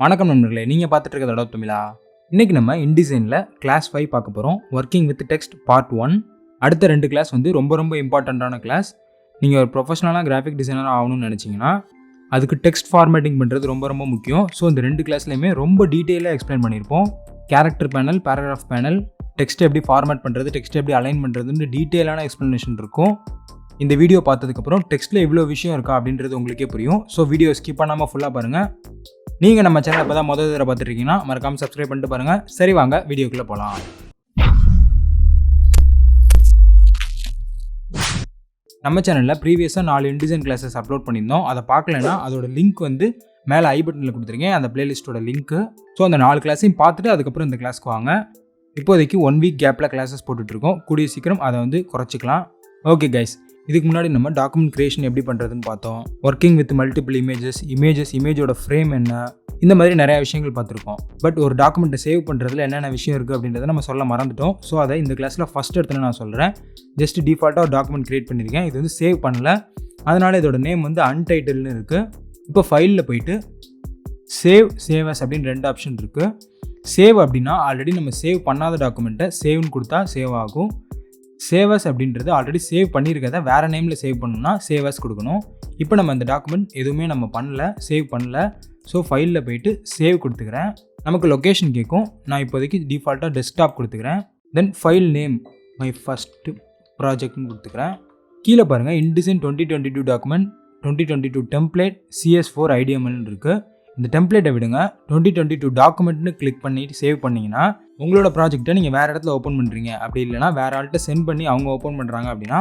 வணக்கம் நண்பர்களே, நீங்கள் பார்த்துட்டு இருக்கிறது அடோப் தமிழா. இன்றைக்கி நம்ம இன்டிசைனில் கிளாஸ் 5 பார்க்க போகிறோம். Working with text part 1. அடுத்த 2 கிளாஸ் வந்து ரொம்ப இம்பார்ட்டண்ட்டான கிளாஸ். நீங்கள் ஒரு ப்ரொஃபஷனலாக கிராஃபிக் டிசைனர் ஆகணும்னு நினச்சிங்கன்னா அதுக்கு டெக்ஸ்ட் ஃபார்மேட்டிங் பண்ணுறது ரொம்ப முக்கியம். ஸோ இந்த 2 கிளாஸ்லையுமே ரொம்ப டீட்டெயிலாக எக்ஸ்பிளைன் பண்ணியிருப்போம். Character panel, paragraph panel, text எப்படி ஃபார்மேட் பண்ணுறது, டெக்ஸ்ட் எப்படி அலைன் பண்ணுறதுன்னு டீட்டெயிலான எக்ஸ்ப்ளனேஷன் இருக்கும். இந்த வீடியோ பார்த்ததுக்கப்புறம் டெக்ஸ்ட்டில் இவ்வளோ விஷயம் இருக்கா அப்படின்றது உங்களுக்கே புரியும். ஸோ வீடியோ ஸ்கிப் பண்ணாமல் ஃபுல்லாக பாருங்கள். நீங்கள் நம்ம சேனலை இப்போ தான் முதல் தடவை பார்த்துருக்கீங்கன்னா மறக்காமல் சப்ஸ்கிரைப் பண்ணிட்டு பாருங்கள். சரி, வாங்க வீடியோக்குள்ளே போகலாம். நம்ம சேனலில் ப்ரீவியஸாக 4 இன்டிசைன் கிளாஸஸ் அப்லோட் பண்ணியிருந்தோம். அதை பார்க்கலன்னா அதோட லிங்க் வந்து மேலே ஐ பட்டனில் கொடுத்துருக்கேன், அந்த பிளேலிஸ்ட்டோட லிங்க்கு. ஸோ அந்த 4 கிளாஸையும் பார்த்துட்டு அதுக்கப்புறம் இந்த கிளாஸ்க்கு வாங்க. இப்போதைக்கு 1 வீக் கேப்பில் கிளாஸஸ் போட்டுட்ருக்கோம். கூடிய சீக்கிரம் அதை வந்து குறைச்சிக்கலாம். ஓகே கைஸ், இதுக்கு முன்னாடி நம்ம டாக்குமெண்ட் கிரியேஷன் எப்படி பண்ணுறதுன்னு பார்த்தோம். ஒர்க்கிங் வித் மல்டிபிள் இமேஜோட ஃப்ரேம் என்ன, இந்த மாதிரி நிறையா விஷயங்கள் பார்த்துருக்கோம். பட் ஒரு டாக்குமெண்ட்டை சேவ் பண்ணுறதுல என்னென்ன விஷயம் இருக்குது அப்படின்றத நம்ம சொல்ல மறந்துட்டோம். ஸோ அதை இந்த கிளாஸில் ஃபஸ்ட் இடத்துல நான் சொல்கிறேன். ஜஸ்ட் டிஃபால்ட்டாக ஒரு டாக்குமெண்ட் க்ரியேட் பண்ணியிருக்கேன். இது வந்து சேவ் பண்ணல, அதனால் இதோட நேம் வந்து அன்டைட்டில்னு இருக்குது. இப்போ ஃபைலில் போயிட்டு சேவ் அஸ் அப்படின்னு 2 ஆப்ஷன் இருக்குது. சேவ் அப்படின்னா ஆல்ரெடி நம்ம சேவ் பண்ணாத டாக்குமெண்ட்டை சேவ்னு கொடுத்தா சேவ் ஆகும். சேவஸ் அப்படின்றது ஆல்ரெடி சேவ் பண்ணியிருக்கதை வேறு நேமில் சேவ் பண்ணணும்னா சேவஸ் கொடுக்கணும். இப்போ நம்ம இந்த டாக்குமெண்ட் எதுவுமே நம்ம சேவ் பண்ணல. ஸோ ஃபைலில் போயிட்டு சேவ் கொடுத்துக்கிறேன். நமக்கு லொக்கேஷன் கேட்கும். நான் இப்போதைக்கு டிஃபால்ட்டாக டெஸ்க்டாப் கொடுத்துக்கிறேன். Then file name my first ப்ராஜெக்ட்னு கொடுத்துக்கிறேன். கீழே பாருங்கள், இன்டிசைன் 2022 டாக்குமெண்ட் 2022 டெம்ப்ளேட் CS4 IDMLன்னு இருக்குது. இந்த டெம்ப்ளேட்டை விடுங்க, 2022 டாக்குமெண்ட்னு கிளிக் பண்ணிட்டு சேவ் பண்ணிங்கன்னா உங்களோட ப்ராஜெக்ட்டை நீங்கள் வேறு இடத்துல ஓப்பன் பண்ணுறீங்க, அப்படி இல்லைனா வேறு ஆள்கிட்ட சென்ட் பண்ணி அவங்க ஓப்பன் பண்ணுறாங்க அப்படின்னா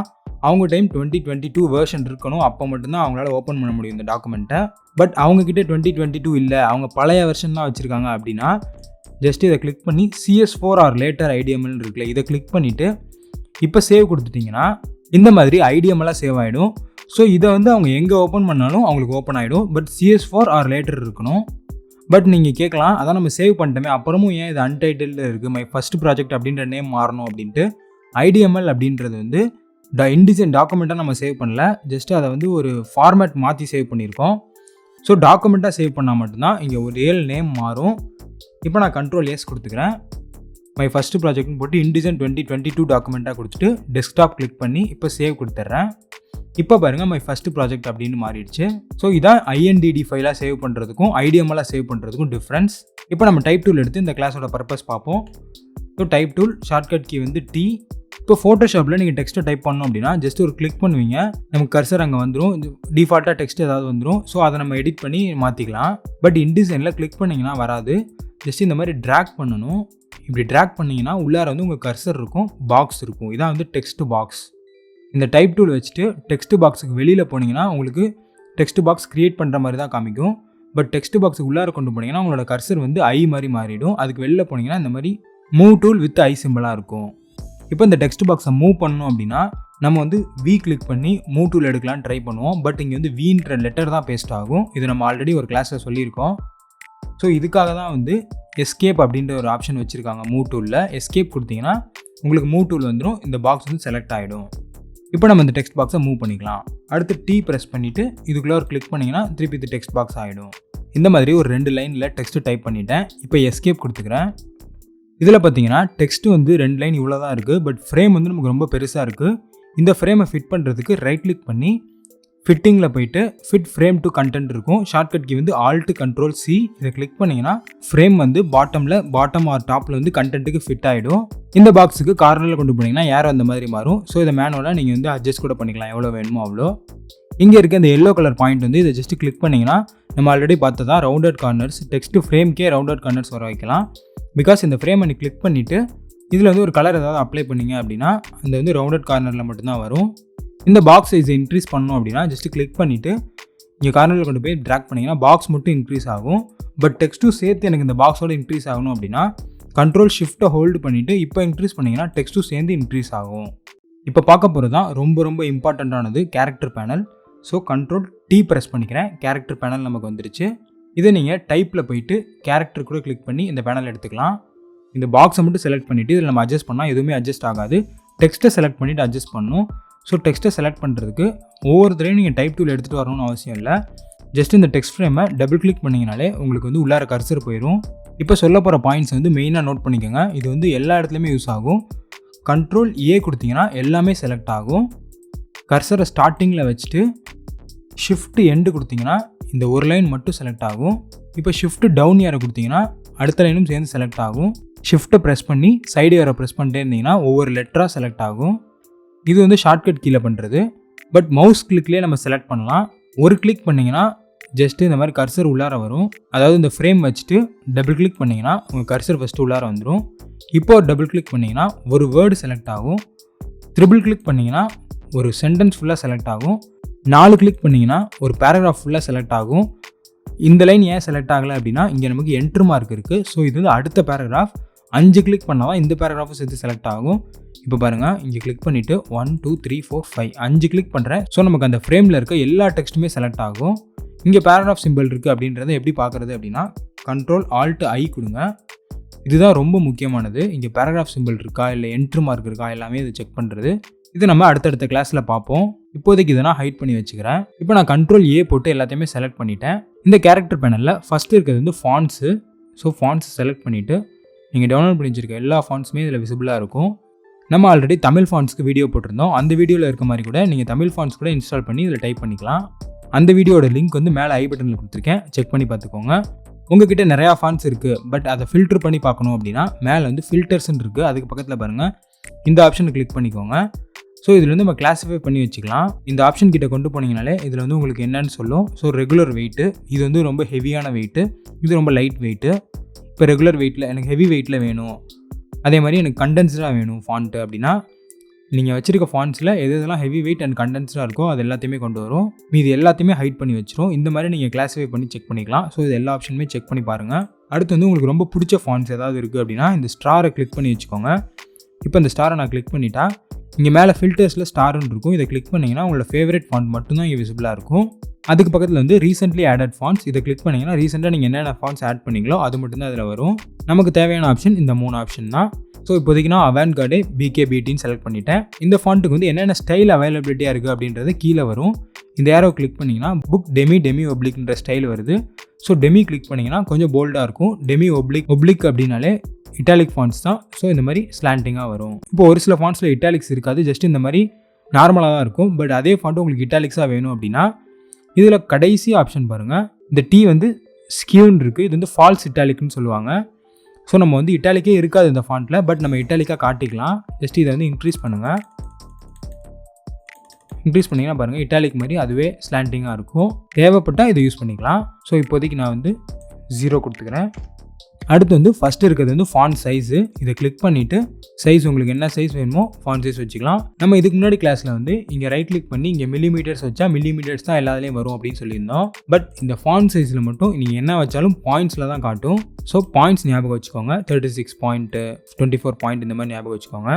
அவங்க டைம் 2022 வெர்ஷன் இருக்கணும். அப்போ மட்டும்தான் அவங்களால ஓப்பன் பண்ண முடியும் இந்த டாக்குமெண்ட்டை. பட் அவங்கக்கிட்ட 2022 இல்லை, அவங்க பழைய வெர்ஷன் தான் வச்சுருக்காங்க அப்படின்னா ஜஸ்ட் இதை கிளிக் பண்ணி CS4 ஆர் லேட்டர் IDMLன்னு இருக்குல்ல, இதை கிளிக் பண்ணிவிட்டு இப்போ சேவ் கொடுத்துட்டிங்கன்னா இந்த மாதிரி ஐடிஎம்எல்லாம் சேவ் ஆகிடும். ஸோ இதை வந்து அவங்க எங்கே ஓப்பன் பண்ணாலும் அவங்களுக்கு ஓப்பன் ஆகிடும். பட் CS4 ஆர் லேட்டர் இருக்கணும். பட் நீங்கள் கேட்கலாம், அதான் நம்ம சேவ் பண்ணிட்டோமே, அப்புறமும் ஏன் இது அன்டைட்டில்டு இருக்குது, மை ஃபஸ்ட் ப்ராஜெக்ட் அப்படின்ற நேம் மாறணும் அப்படின்ட்டு. IDML அப்படின்றது வந்து இன்டிசைன் டாக்குமெண்ட்டாக நம்ம சேவ் பண்ணல, ஜஸ்ட்டு அதை வந்து ஒரு ஃபார்மேட் மாற்றி சேவ் பண்ணியிருக்கோம். ஸோ டாக்குமெண்ட்டாக சேவ் பண்ணால் மட்டும்தான் இங்கே ஒரு ரியல் நேம் மாறும். இப்போ நான் Ctrl+S கொடுத்துக்கிறேன். மை ஃபஸ்ட்டு ப்ராஜெக்ட்னு போட்டு இன்டிசைன் 2022 டாக்குமெண்ட்டாக கொடுத்துட்டு டெஸ்க்டாப் கிளிக் பண்ணி இப்போ சேவ் கொடுத்துட்றேன். இப்போ பாருங்கள், மை ஃபஸ்ட்டு ப்ராஜெக்ட் அப்படின்னு மாறிடுச்சு. ஸோ இதான் INDD ஃபைலாக சேவ் பண்ணுறதுக்கும் IDMLாக சேவ் பண்ணுறதுக்கும் டிஃப்ரென்ஸ். இப்போ நம்ம டைப் டூல் எடுத்து இந்த கிளாஸோட பர்பஸ் பார்ப்போம். So type tool shortcut key வந்து T. இப்போ ஃபோட்டோஷாப்பில் நீங்கள் டெக்ஸ்ட்டை டைப் பண்ணோம் அப்படின்னா ஜஸ்ட் ஒரு கிளிக் பண்ணுவீங்க, நமக்கு கர்சர் அங்கே வந்துடும், டிஃபால்ட்டாக டெக்ஸ்ட் ஏதாவது வந்துடும். ஸோ அதை நம்ம எடிட் பண்ணி மாற்றிக்கலாம். பட் இன்டிசைனில் கிளிக் பண்ணிங்கன்னா வராது. ஜஸ்ட் இந்த மாதிரி ட்ராக் பண்ணணும். இப்படி ட்ராக் பண்ணிங்கன்னா உள்ளார வந்து உங்கள் கர்சர் இருக்கும், பாக்ஸ் இருக்கும். இதான் வந்து டெக்ஸ்ட் பாக்ஸ். இந்த டைப் டூல் வச்சுட்டு டெக்ஸ்ட் பாக்ஸுக்கு வெளியில் போனீங்கன்னா உங்களுக்கு டெக்ஸ்ட் பாக்ஸ் க்ரியேட் பண்ணுற மாதிரி தான் காமிக்கும். பட் டெக்ஸ்ட் பாக்ஸுக்கு உள்ளார கொண்டு போனீங்கன்னா உங்களோட கர்சர் வந்து ஐ மாதிரி மாறிடும். அதுக்கு வெளியில் போனீங்கன்னா இந்த மாதிரி மூவ் டூல் வித் ஐ சிம்பிளாக இருக்கும். இப்போ இந்த டெக்ஸ்ட் பாக்ஸை மூவ் பண்ணணும் அப்படின்னா நம்ம வந்து V கிளிக் பண்ணி மூவ் டூல் எடுக்கலான்னு ட்ரை பண்ணுவோம். பட் இங்கே வந்து Vன்ற லெட்டர் தான் பேஸ்ட் ஆகும். இது நம்ம ஆல்ரெடி ஒரு கிளாஸில் சொல்லியிருக்கோம். ஸோ இதுக்காக தான் வந்து எஸ்கேப் அப்படின்ற ஒரு ஆப்ஷன் வச்சுருக்காங்க மூவ் டூலில். எஸ்கேப் கொடுத்தீங்கன்னா உங்களுக்கு மூவ் டூல் வந்துடும், இந்த பாக்ஸ் வந்து செலக்ட் ஆகிடும். இப்போ நம்ம இந்த டெக்ஸ்ட் பாக்ஸை மூவ் பண்ணிக்கலாம். அடுத்து T ப்ரெஸ் பண்ணிவிட்டு இதுக்குள்ளே ஒரு கிளிக் பண்ணிங்கன்னா திருப்பி இது டெக்ஸ்ட் பாக்ஸ் ஆகிடும். இந்த மாதிரி ஒரு 2 லைனில் டெக்ஸ்ட்டு டைப் பண்ணிட்டேன். இப்போ எஸ்கேப் கொடுத்துக்கிறேன். இதில் பார்த்தீங்கன்னா டெக்ஸ்ட் வந்து 2 லைன் இவ்வளோ தான் இருக்குது. பட் ஃப்ரேம் வந்து நமக்கு ரொம்ப பெருசாக இருக்குது. இந்த ஃப்ரேமை ஃபிட் பண்ணுறதுக்கு ரைட் கிளிக் பண்ணி ஃபிட்டிங்கில் போயிட்டு ஃபிட் ஃப்ரேம் டு கண்டென்ட் இருக்கும். ஷார்ட்கட் கீ வந்து Alt+Ctrl+C. இதை கிளிக் பண்ணிங்கன்னா ஃப்ரேம் வந்து பாட்டம் ஆர் டாப்பில் வந்து கண்டென்ட்டுக்கு ஃபிட் ஆகிடும். இந்த பாக்ஸுக்கு கார்னரில் கொண்டு போனீங்கன்னா யாரும் அந்த மாதிரி மாறும். ஸோ இதை மேனுவலாக நீங்கள் வந்து அட்ஜஸ்ட் கூட பண்ணிக்கலாம், எவ்வளோ வேணுமோ அவ்வளோ. இங்கே இருக்க இந்த எல்லோ கலர் பாயிண்ட் வந்து இதை ஜஸ்ட் கிளிக் பண்ணிங்கன்னா நம்ம ஆல்ரெடி பார்த்ததா ரவுண்டட் கார்னர்ஸ், டெக்ஸ்ட் ஃப்ரேம்க்கே ரவுண்டட் கார்னர்ஸ் வர வைக்கலாம். பிகாஸ் இந்த ஃப்ரேமை நீ கிளிக் பண்ணிவிட்டு இதில் வந்து ஒரு கலர் ஏதாவது அப்ளை பண்ணிங்க அப்படின்னா அந்த வந்து ரவுண்டட் கார்னரில் மட்டும்தான் வரும். இந்த பாக்ஸ் சைஸை இன்க்ரீஸ் பண்ணணும் அப்படின்னா ஜஸ்ட் கிளிக் பண்ணிவிட்டு இங்கே கார்னரில் கொண்டு போய் ட்ராக் பண்ணிங்கன்னா பாக்ஸ் மட்டும் இன்க்ரீஸ் ஆகும். பட் டெக்ஸ்ட்டும் சேர்த்து எனக்கு இந்த பாக்ஸோட இன்க்ரீஸ் ஆகணும் அப்படின்னா Ctrl+Shift ஹோல்டு பண்ணிவிட்டு இப்போ இன்க்ரீஸ் பண்ணிங்கன்னா டெக்ஸ்ட்டும் சேர்ந்து இன்க்ரீஸ் ஆகும். இப்போ பார்க்க போகிறது தான் ரொம்ப இம்பார்ட்டண்ட்டானது, character panel. So Ctrl+T press பண்ணிக்கிறேன். கேரக்டர் பேனல் நமக்கு வந்துருச்சு. இதை நீங்கள் டைப்பில் போயிட்டு கேரக்டர் கூட கிளிக் பண்ணி இந்த பேனல் எடுத்துக்கலாம். இந்த பாக்ஸை மட்டும் செலக்ட் பண்ணிவிட்டு இதில் நம்ம அட்ஜஸ்ட் பண்ணால் எதுவுமே அட்ஜஸ்ட் ஆகாது. டெக்ஸ்ட்டை செலக்ட் பண்ணிவிட்டு அட்ஜஸ்ட் பண்ணணும். ஸோ டெக்ஸ்ட்டை செலக்ட் பண்ணுறதுக்கு ஒவ்வொரு தடவையும் நீங்கள் டைப் டூல் எடுத்துகிட்டு வரணும்னு அவசியம் இல்லை. ஜஸ்ட் இந்த டெக்ஸ்ட் ஃப்ரேமை டபுள் கிளிக் பண்ணிங்கனாலே உங்களுக்கு வந்து உள்ளார கர்சர் போயிடும். இப்போ சொல்ல போகிற பாயிண்ட்ஸ் வந்து மெயினாக நோட் பண்ணிக்கோங்க. இது வந்து எல்லா இடத்துலையுமே யூஸ் ஆகும். கண்ட்ரோல் ஏ கொடுத்தீங்கன்னா எல்லாமே செலக்ட் ஆகும். கர்சரை ஸ்டார்டிங்கில் வச்சுட்டு ஷிஃப்ட் எண்டு கொடுத்தீங்கன்னா இந்த ஒரு லைன் மட்டும் செலக்ட் ஆகும். இப்போ ஷிஃப்ட் டவுன் ஏரை கொடுத்தீங்கன்னா அடுத்த லைனும் சேர்ந்து செலக்ட் ஆகும். ஷிஃப்ட்டை ப்ரெஸ் பண்ணி சைடு ஏரை ப்ரெஸ் பண்ணிட்டே இருந்தீங்கன்னா ஒவ்வொரு லெட்டராக செலக்ட் ஆகும். இது வந்து ஷார்ட்கட் கீழே பண்ணுறது. பட் மவுஸ் கிளிக்லேயே நம்ம செலக்ட் பண்ணலாம். ஒரு கிளிக் பண்ணிங்கன்னா ஜஸ்ட்டு இந்த மாதிரி கர்சர் உள்ளார வரும். அதாவது இந்த ஃப்ரேம் வச்சுட்டு டபுள் கிளிக் பண்ணிங்கன்னா உங்கள் கர்சர் ஃபஸ்ட்டு உள்ளார வந்துடும். இப்போ டபுள் கிளிக் பண்ணிங்கன்னா ஒரு வேர்டு செலக்ட் ஆகும். ட்ரிபிள் கிளிக் பண்ணிங்கன்னா ஒரு சென்டென்ஸ் ஃபுல்லாக செலக்ட் ஆகும். 4 கிளிக் பண்ணிங்கன்னா ஒரு பேராகிராஃப் ஃபுல்லாக செலக்ட் ஆகும். இந்த லைன் ஏன் செலக்ட் ஆகலை அப்படின்னா இங்கே நமக்கு என்ட்ரு மார்க் இருக்குது. ஸோ இது வந்து அடுத்த பேராகிராஃப். 5 கிளிக் பண்ணால் தான் இந்த பேராகிராஃபும் சேர்த்து செலக்ட் ஆகும். இப்போ பாருங்கள், இங்கே கிளிக் பண்ணிவிட்டு 1 2 3 4 5 5 கிளிக் பண்ணுறேன். ஸோ நமக்கு அந்த ஃப்ரேமில் இருக்க எல்லா டெக்ஸ்ட்டுமே செலக்ட் ஆகும். இங்கே பேராகிராஃப் சிம்பிள் இருக்குது அப்படின்றத எப்படி பார்க்குறது அப்படின்னா கண்ட்ரோல் ஆல்ட் ஐ கொடுங்க. இதுதான் ரொம்ப முக்கியமானது. இங்கே பேராகிராஃப் சிம்பிள் இருக்கா இல்லை என்ட்ரு மார்க் இருக்கா எல்லாமே இதை செக் பண்ணுறது. இது நம்ம அடுத்தடுத்த கிளாஸில் பார்ப்போம். இப்போதைக்கு இதை நான் ஹைட் பண்ணி வச்சுக்கிறேன். இப்போ நான் கண்ட்ரோல் ஏ போட்டு எல்லாத்தையுமே செலக்ட் பண்ணிட்டேன். இந்த கேரக்டர் பேனலில் ஃபஸ்ட்டு இருக்கிறது வந்து ஃபாண்ட்ஸு. ஸோ ஃபாண்ட்ஸ் செலக்ட் பண்ணிவிட்டு நீங்கள் டவுன்லோட் பண்ணி வச்சுருக்க எல்லா ஃபாண்ட்ஸுமே இதில் விசிபிளாக இருக்கும். நம்ம ஆல்ரெடி தமிழ் ஃபாண்ட்ஸ்க்கு வீடியோ போட்டிருந்தோம். அந்த வீடியோவில் இருக்க மாதிரி கூட நீங்கள் தமிழ் ஃபாண்ட்ஸ் கூட இன்ஸ்டால் பண்ணி இதில் டைப் பண்ணிக்கலாம். அந்த வீடியோட லிங்க் வந்து மேலே ஐ பட்டனில் கொடுத்துருக்கேன். செக் பண்ணி பார்த்துக்கோங்க. உங்ககிட்ட நிறையா ஃபாண்ட்ஸ் இருக்குது, பட் அதை ஃபில்டர் பண்ணி பார்க்கணும் அப்படின்னா மேலே வந்து ஃபில்டர்ஸ்ன்னு இருக்குது. அதுக்கு பக்கத்தில் பாருங்கள், இந்த ஆப்ஷனை கிளிக் பண்ணிக்கோங்க. ஸோ இதில் வந்து நம்ம கிளாஸிஃபை பண்ணி வச்சுக்கலாம். இந்த ஆப்ஷன் கிட்ட கொண்டு போனீங்கனாலே இதில் வந்து உங்களுக்கு என்னன்னு சொல்லும். ஸோ ரெகுலர் வெயிட்டு, இது வந்து ரொம்ப ஹெவியான வெயிட்டு, இது ரொம்ப லைட் வெயிட்டு. இப்போ ரெகுலர் வெயிட்டில் எனக்கு ஹெவி வெயிட்டில் வேணும், அதே மாதிரி எனக்கு கண்டென்ஸ்டாக வேணும் ஃபாண்ட்டு அப்படின்னா நீங்கள் வச்சுருக்க ஃபாண்ட்ஸில் எதெல்லாம் ஹெவி வெயிட் அண்ட் கண்டென்ஸ்டாக இருக்கோ அது எல்லாத்தையுமே கொண்டு வரும். இது எல்லாத்தையுமே ஹைட் பண்ணி வச்சிரும். இந்த மாதிரி நீங்கள் கிளாஸிஃபை பண்ணி செக் பண்ணிக்கலாம். ஸோ இது எல்லா ஆப்ஷனுமே செக் பண்ணி பாருங்கள். அடுத்து வந்து உங்களுக்கு ரொம்ப பிடிச்ச ஃபாண்ட்ஸ் ஏதாவது இருக்குது அப்படின்னா இந்த ஸ்டாரை கிளிக் பண்ணி வச்சுக்கோங்க. இப்போ இந்த ஸ்டாரை நான் கிளிக் பண்ணிட்டா இங்கே மேலே ஃபில்டர்ஸில் ஸ்டார்னு இருக்கும். இதை கிளிக் பண்ணிங்கன்னா உங்களோட ஃபேவரட் ஃபாண்ட் மட்டும்தான் இங்கே விசிபிளாக இருக்கும். அதுக்கு பக்கத்தில் வந்து ரீசென்ட்லி ஆடட் ஃபாண்ட்ஸ், இதை கிளிக் பண்ணிங்கன்னா ரீசெண்டாக நீங்கள் என்னென்ன ஃபாண்ட்ஸ் ஆட் பண்ணிங்களோ அது மட்டும்தான் அதில் வரும். நமக்கு தேவையான ஆப்ஷன் இந்த 3 ஆப்ஷன் தான். ஸோ இப்போதைக்கு நான் அவன்கார்டே பிகேபிடின்னு செலக்ட் பண்ணிட்டேன். இந்த ஃபாண்ட்டுக்கு வந்து என்னென்ன ஸ்டைல் அவைலபிலிட்டியாக இருக்குது அப்படின்றது கீழே வரும். இந்த ஏரோ கிளிக் பண்ணிங்கன்னா புக் டெமி ஒப்ளிக்ன்ற ஸ்டைல் வருது. ஸோ டெமி கிளிக் பண்ணிங்கன்னா கொஞ்சம் போல்டாக இருக்கும். டெமி ஒப்ளிக் அப்படின்னாலே இட்டாலிக் ஃபாண்ட்ஸ் தான். ஸோ இந்த மாதிரி ஸ்லாண்டிங்காக வரும். இப்போ ஒரு சில ஃபாண்ட்ஸில் இட்டாலிக்ஸ் இருக்காது, ஜஸ்ட் இந்த மாதிரி நார்மலாக தான் இருக்கும். பட் அதே ஃபாண்ட்டு உங்களுக்கு இட்டாலிக்ஸாக வேணும் அப்படின்னா இதில் கடைசி ஆப்ஷன் பாருங்கள், இந்த டி வந்து ஸ்கியூன்னு இருக்குது. இது வந்து ஃபால்ஸ் இட்டாலிக்னு சொல்லுவாங்க. ஸோ நம்ம வந்து இட்டாலிக்கே இருக்காது இந்த ஃபாண்ட்டில், பட் நம்ம இட்டாலிக்காக காட்டிக்கலாம். ஜஸ்ட் இதை வந்து இன்க்ரீஸ் பண்ணுங்கள். இன்க்ரீஸ் பண்ணிங்கன்னா பாருங்கள் இட்டாலிக் மாதிரி அதுவே ஸ்லாண்டிங்காக இருக்கும். தேவைப்பட்டால் இதை யூஸ் பண்ணிக்கலாம். ஸோ இப்போதைக்கு நான் வந்து 0 கொடுத்துக்கிறேன். அடுத்து வந்து ஃபஸ்ட்டு இருக்கிறது வந்து ஃபாண்ட் சைஸு. இதை கிளிக் பண்ணிவிட்டு சைஸ் உங்களுக்கு என்ன சைஸ் வேணுமோ ஃபாண்ட் சைஸ் வச்சுக்கலாம். நம்ம இதுக்கு முன்னாடி கிளாஸில் வந்து இங்கே ரைட் கிளிக் பண்ணி இங்கே மில்லிமீட்டர்ஸ் வச்சா மில்லிமீட்டர்ஸ் தான் எல்லாத்துலேயும் வரும் அப்படின்னு சொல்லியிருந்தோம். பட் இந்த ஃபாண்ட் சைஸில் மட்டும் நீங்கள் என்ன வச்சாலும் பாயிண்ட்ஸில் தான் காட்டும். ஸோ பாயிண்ட்ஸ் ஞாபகம் வச்சுக்கோங்க. 36 பாயிண்ட் 24 பாயிண்ட் இந்த மாதிரி ஞாபகம் வச்சுக்கோங்க.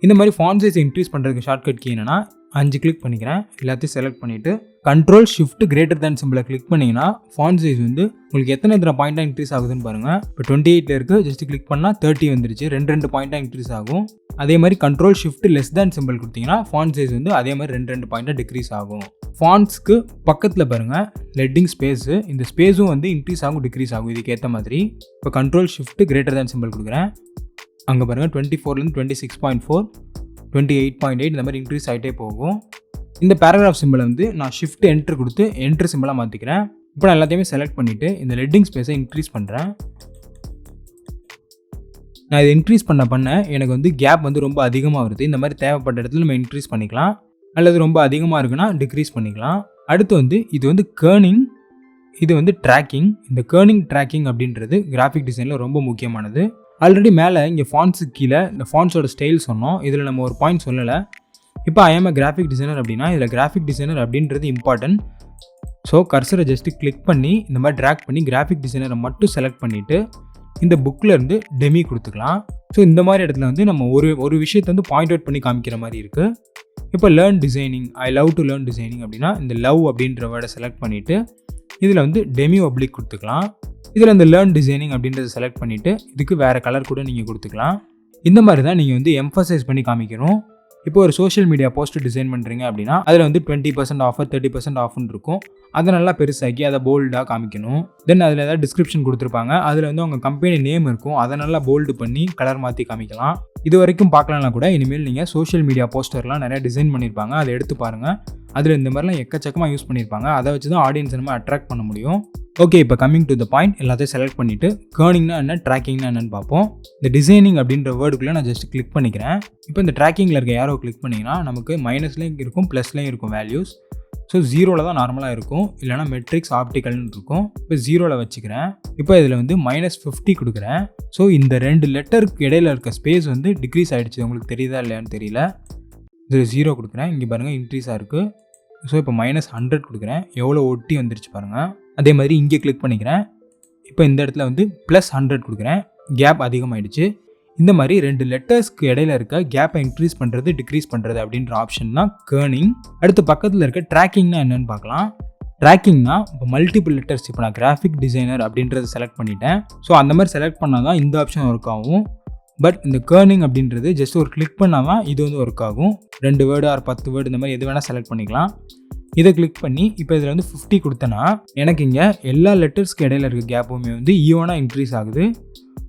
இந்த மாதிரி ஃபாண்ட் சைஸ் இன்க்ரீஸ் பண்ணுறதுக்கு ஷார்ட்கட் கீ என்னன்னா 5 கிளிக் பண்ணிக்கிறேன். எல்லாத்தையும் செலக்ட் பண்ணிவிட்டு கண்ட்ரோல் ஷிஃப்ட் கிரேட்டர் தேன் சிம்பிளை கிளிக் பண்ணிங்கன்னா ஃபாண்ட் சைஸ் வந்து உங்களுக்கு எத்தனை பாயிண்டாக இன்க்ரீஸ் ஆகுதுன்னு பாருங்கள். இப்போ 28 இருக்குது, ஜஸ்ட் கிளிக் பண்ணால் 30 வந்துருச்சு. 2 பாயிண்டாக இன்க்ரீஸ் ஆகும். அதே மாதிரி control shift less than simple கொடுத்தீங்கன்னா ஃபாண்ட் சைஸ் வந்து அதே மாதிரி 2 பாயிண்டாக டிக்ரீஸ் ஆகும். ஃபாண்ட்ஸ்க்கு பக்கத்தில் பாருங்கள் லெட்டிங் ஸ்பேஸு, இந்த ஸ்பேஸும் வந்து இன்க்ரீஸ் ஆகும் டிக்ரீஸ் ஆகும் இதுக்கு ஏற்ற மாதிரி. இப்போ control shift greater than simple கொடுக்குறேன். அங்கே பாருங்கள் 24லேருந்து 26.4 28.8 இந்த மாதிரி இன்க்ரீஸ் ஆகிட்டே போகும். இந்த பேராகிராஃப் சிம்பிளை வந்து நான் ஷிஃப்ட் என்ட்ரு கொடுத்து என்ட்ரு சிம்பிளாக மாற்றிக்கிறேன். இப்போ நான் எல்லாத்தையுமே செலக்ட் பண்ணிவிட்டு இந்த லெட்டிங் ஸ்பேஸை இன்க்ரீஸ் பண்ணுறேன். நான் இதை இன்க்ரீஸ் பண்ண எனக்கு வந்து கேப் வந்து ரொம்ப அதிகமாக வருது. இந்த மாதிரி தேவைப்பட்ட இடத்துல நம்ம இன்க்ரீஸ் பண்ணிக்கலாம், அல்லது ரொம்ப அதிகமாக இருக்குன்னா டிக்ரீஸ் பண்ணிக்கலாம். அடுத்து வந்து இது வந்து கேர்னிங், இது வந்து ட்ராக்கிங். இந்த கேர்னிங் ட்ராக்கிங் அப்படின்றது கிராஃபிக் டிசைனில் ரொம்ப முக்கியமானது. ஆல்ரெடி மேலே இங்கே ஃபாண்ட்ஸுக்கு கீழே இந்த ஃபாண்ட்ஸோட ஸ்டைல் சொன்னோம். இதில் நம்ம ஒரு பாயிண்ட் சொல்லலை. இப்போ ஐ எம் கிராஃபிக் டிசைனர் அப்படின்னா இதில் கிராஃபிக் டிசைனர் அப்படின்றது இம்பார்ட்டன்ட். ஸோ கர்சரை ஜஸ்ட்டு கிளிக் பண்ணி இந்த மாதிரி ட்ராக் பண்ணி கிராஃபிக் டிசைனரை மட்டும் செலக்ட் பண்ணிவிட்டு இந்த புக்கில் இருந்து டெமி கொடுத்துக்கலாம். ஸோ இந்த மாதிரி இடத்துல வந்து நம்ம ஒரு விஷயத்தை வந்து பாயிண்ட் அவுட் பண்ணி காமிக்கிற மாதிரி இருக்குது. இப்போ learn designing, I love to learn designing அப்படின்னா இந்த லவ் அப்படின்ற வேர்டை செலக்ட் பண்ணிவிட்டு இதில் வந்து டெமி ஒப்ளிக் கொடுத்துக்கலாம். இதில் இந்த லேர்ன் டிசைனிங் அப்படின்றத செலக்ட் பண்ணிவிட்டு இதுக்கு வேறு கலர் கூட நீங்கள் கொடுத்துக்கலாம். இந்த மாதிரி தான் நீங்கள் வந்து எம்ஃபசைஸ் பண்ணி காமிக்கணும். இப்போ ஒரு சோஷியல் மீடியா போஸ்ட் டிசைன் பண்ணுறீங்க அப்படின்னா அதில் வந்து 20% ஆஃபர் 30% ஆஃப்னு இருக்கும். அதை நல்லா பெருசாக்கி அதை போல்டாக காமிக்கணும். தென் அதில் ஏதாவது டிஸ்கிரிப்ஷன் கொடுத்துருப்பாங்க, அதில் வந்து அவங்க கம்பெனி நேம் இருக்கும், அதை நல்லா போல்டு பண்ணி கலர் மாற்றி காமிக்கலாம். இது வரைக்கும் பார்க்கலனா கூட இனிமேல் நீங்கள் சோஷியல் மீடியா போஸ்டர்லாம் நிறையா டிசைன் பண்ணியிருப்பாங்க, அதை எடுத்து பாருங்கள். அதில் இந்த மாதிரிலாம் எக்கச்சக்கமாக யூஸ் பண்ணியிருப்பாங்க. அதை வச்சு தான் ஆடியன்ஸ் நம்ம அட்ராக்ட் பண்ண முடியும். ஓகே, இப்போ கம்மிங் டு த பாயிண்ட், எல்லாத்தையும் செலக்ட் பண்ணிவிட்டு கேர்னிங்னா என்ன, ட்ராக்கிங்னா என்னன்னு பார்ப்போம். இந்த டிசைனிங் அப்படின்ற வேர்டுக்குள்ளே நான் ஜஸ்ட் கிளிக் பண்ணிக்கிறேன். இப்போ இந்த ட்ராக்கிங்கில் இருக்க யாரோ கிளிக் பண்ணிங்கன்னா நமக்கு மைனஸ்லேயும் இருக்கும் ப்ளஸ்லேயும் இருக்கும் வேல்யூஸ். ஸோ 0ல் தான் நார்மலாக இருக்கும், இல்லைனா மெட்ரிக்ஸ் ஆப்டிக்கல்னு இருக்கும். இப்போ 0ல் வச்சுக்கிறேன். இப்போ இதில் வந்து -50 கொடுக்குறேன். ஸோ இந்த 2 லெட்டருக்கு இடையில இருக்க ஸ்பேஸ் வந்து டிக்ரீஸ் ஆகிடுச்சு. உங்களுக்கு தெரியுதா இல்லையான்னு தெரியல. இது 0 கொடுக்குறேன், இங்கே பாருங்கள் இன்க்ரீஸாக இருக்குது. ஸோ இப்போ -100 கொடுக்குறேன், எவ்வளோ ஒட்டி வந்துருச்சு பாருங்கள். அதே மாதிரி இங்கே கிளிக் பண்ணிக்கிறேன். இப்போ இந்த இடத்துல வந்து +100 கொடுக்குறேன், கேப் அதிகமாகிடுச்சு. இந்த மாதிரி 2 லெட்டர்ஸ்க்கு இடையில இருக்க கேப்பை இன்க்ரீஸ் பண்ணுறது டிக்ரீஸ் பண்ணுறது அப்படின்ற ஆப்ஷன் தான் கேர்னிங். அடுத்து பக்கத்தில் இருக்க ட்ராக்கிங்னா என்னென்னு பார்க்கலாம். ட்ராக்கிங்னா இப்போ மல்டிபிள் லெட்டர்ஸ், இப்போ நான் கிராஃபிக் டிசைனர் அப்படின்றத செலக்ட் பண்ணிட்டேன். ஸோ அந்த மாதிரி செலக்ட் பண்ணால் தான் இந்த ஆப்ஷன் ஒர்க் ஆகும். பட் இந்த கேர்னிங் அப்படின்றது ஜஸ்ட் ஒரு கிளிக் பண்ணால் தான் இது வந்து ஒர்க் ஆகும். 2 வேர்டு ஆர் 10 வேர்டு இந்த மாதிரி எது வேணால் செலக்ட் பண்ணிக்கலாம். இதை கிளிக் பண்ணி இப்போ இதில் வந்து 50 கொடுத்தேன்னா எனக்கு இங்கே எல்லா லெட்டர்ஸ்க்கு இடையில இருக்க கேப்புமே வந்து ஈவனாக இன்க்ரீஸ் ஆகுது.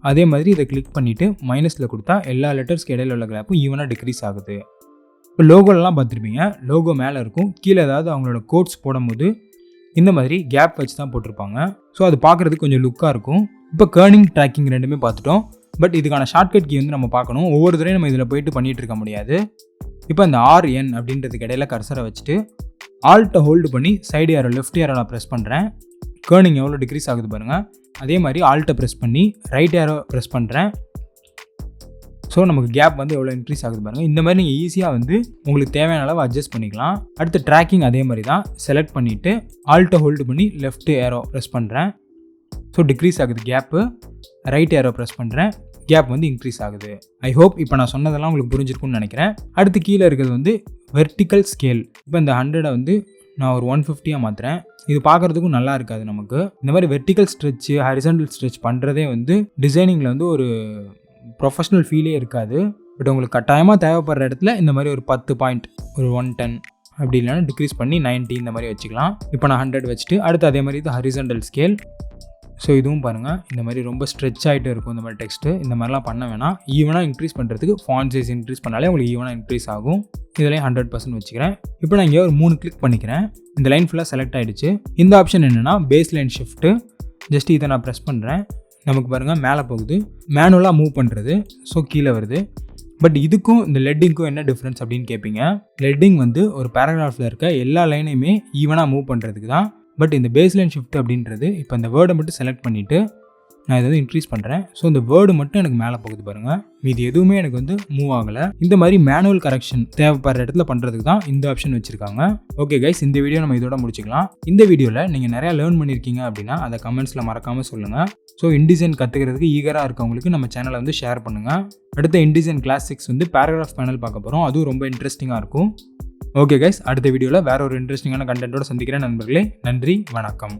அதே மாதிரி இதை கிளிக் பண்ணிவிட்டு மைனஸில் கொடுத்தா எல்லா லெட்டர்ஸ்க்கு இடையில உள்ள கேப்பும் ஈவனாக டிக்ரீஸ் ஆகுது. இப்போ லோகோலலாம் பார்த்துருப்பீங்க, லோகோ மேலே இருக்கும், கீழே ஏதாவது அவங்களோட கோட்ஸ் போடும்போது இந்த மாதிரி கேப் வச்சு தான் போட்டிருப்பாங்க. ஸோ அது பார்க்குறதுக்கு கொஞ்சம் லுக்காக இருக்கும். இப்போ கேர்னிங் ட்ராக்கிங் ரெண்டுமே பார்த்துட்டோம். பட் இதுக்கான ஷார்ட்கட் கீ வந்து நம்ம பார்க்கணும். ஒவ்வொரு தடவையும் நம்ம இதில் போயிட்டு பண்ணிகிட்டு இருக்க முடியாது. இப்போ இந்த RN அப்படின்றதுக்கு இடையில கர்சரை வச்சுட்டு ஆல்ட்டை ஹோல்டு பண்ணி சைடு ஏரோ லெஃப்ட் ஏரோ நான் ப்ரெஸ் பண்ணுறேன். கேர்னிங் எவ்வளோ டிக்ரீஸ் ஆகுது பாருங்கள். அதே மாதிரி ஆல்ட்டை ப்ரெஸ் பண்ணி ரைட் ஏரோ ப்ரெஸ் பண்ணுறேன். ஸோ நமக்கு கேப் வந்து எவ்வளோ இன்க்ரீஸ் ஆகுது பாருங்கள். இந்த மாதிரி நீங்கள் ஈஸியாக வந்து உங்களுக்கு தேவையான அளவு அட்ஜஸ்ட் பண்ணிக்கலாம். அடுத்து ட்ராக்கிங் அதே மாதிரி தான், செலக்ட் பண்ணிவிட்டு ஆல்ட்டை ஹோல்டு பண்ணி லெஃப்ட் ஏரோ ப்ரெஸ் பண்ணுறேன். ஸோ டிக்ரீஸ் ஆகுது கேப்பு. ரைட் ஏரோ ப்ரெஸ் பண்ணுறேன், கேப் வந்து இன்க்ரீஸ் ஆகுது. ஐ ஹோப் இப்போ நான் சொன்னதெல்லாம் உங்களுக்கு புரிஞ்சிருக்கும்னு நினைக்கிறேன். அடுத்து கீழே இருக்கிறது வந்து வெர்டிக்கல் ஸ்கேல். இப்போ இந்த 100 வந்து நான் ஒரு 150 மாற்றுறேன். இது பார்க்குறதுக்கும் நல்லா இருக்காது நமக்கு. இந்த மாதிரி வெர்டிக்கல் ஸ்ட்ரெச், ஹரிசாண்டல் ஸ்ட்ரெச் பண்ணுறதே வந்து டிசைனிங்கில் வந்து ஒரு ப்ரொஃபஷ்னல் ஃபீலே இருக்காது. பட் உங்களுக்கு கட்டாயமாக தேவைப்படுற இடத்துல இந்த மாதிரி ஒரு 10 பாயிண்ட், ஒரு 110 அப்படி இல்லைன்னா டிக்ரீஸ் பண்ணி 90 இந்த மாதிரி வச்சுக்கலாம். இப்போ நான் 100 வச்சுட்டு அடுத்து அதே மாதிரி இது ஹரிசாண்டல் ஸ்கேல். ஸோ இதுவும் பாருங்கள், இந்த மாதிரி ரொம்ப ஸ்ட்ரெச் ஆகிட்டு இருக்கும் இந்த மாதிரி டெக்ஸ்ட்டு. இந்த மாதிரிலாம் பண்ண வேணாம். ஈவனாக இன்க்ரீஸ் பண்ணுறதுக்கு ஃபாண்ட் சைஸ் இன்க்ரீஸ் பண்ணாலே உங்களுக்கு ஈவனாக இன்க்ரீஸ் ஆகும். இதுலேயும் 100% வச்சுக்கிறேன். இப்போ நான் இங்கே ஒரு 3 கிளிக் பண்ணிக்கிறேன். இந்த லைன் ஃபுல்லாக செலக்ட் ஆகிடுச்சு. இந்த ஆப்ஷன் என்னென்னா பேஸ் லைன் ஷிஃப்ட்டு. ஜஸ்ட் இதை நான் ப்ரெஸ் பண்ணுறேன். நமக்கு பாருங்கள் மேலே போகுது, மேனுவலாக மூவ் பண்ணுறது. ஸோ கீழே வருது. பட் இதுக்கும் இந்த லெட்டிங்க்கும் என்ன டிஃப்ரென்ஸ் அப்படின்னு கேட்பீங்க. லெட்டிங் வந்து ஒரு பேராகிராஃபில் இருக்க எல்லா லைனையுமே ஈவனாக மூவ் பண்ணுறதுக்கு தான். பட் இந்த பேஸ்லைன் ஷிஃப்ட் அப்படின்றது இப்போ இந்த வேர்டை மட்டும் செலக்ட் பண்ணிவிட்டு நான் இதை வந்து இன்க்ரீஸ் பண்ணுறேன். ஸோ இந்த வேர்டு மட்டும் எனக்கு மேலே போகுது பாருங்கள். மீதி எதுவுமே எனக்கு வந்து மூவ் ஆகலை. இந்த மாதிரி மேனுவல் கரெக்ஷன் தேவைப்படுற இடத்துல பண்ணுறதுக்கு தான் இந்த ஆப்ஷன் வச்சுருக்காங்க. ஓகே கைஸ், இந்த வீடியோ நம்ம இதோட முடிச்சுக்கலாம். இந்த வீடியோவில் நீங்கள் நிறையா லேர்ன் பண்ணியிருக்கீங்க அப்படின்னா அதை கமெண்ட்ஸில் மறக்காமல் சொல்லுங்கள். ஸோ இன்டிசைன் கற்றுக்கிறதுக்கு ஈகராக இருக்கவங்களுக்கு நம்ம சேனலை வந்து ஷேர் பண்ணுங்கள். அடுத்த இன்டிசைன் கிளாஸ் 6 வந்து பேராகிராஃப் பேனல் பார்க்க போகிறோம். அதுவும் ரொம்ப இன்ட்ரெஸ்டிங்காக இருக்கும். ஓகே கைஸ், அடுத்த வீடியோவில் வேற ஒரு இன்ட்ரெஸ்டிங்கான கண்டென்ட்டோட சந்திக்கிறேன் நண்பர்களே. நன்றி, வணக்கம்.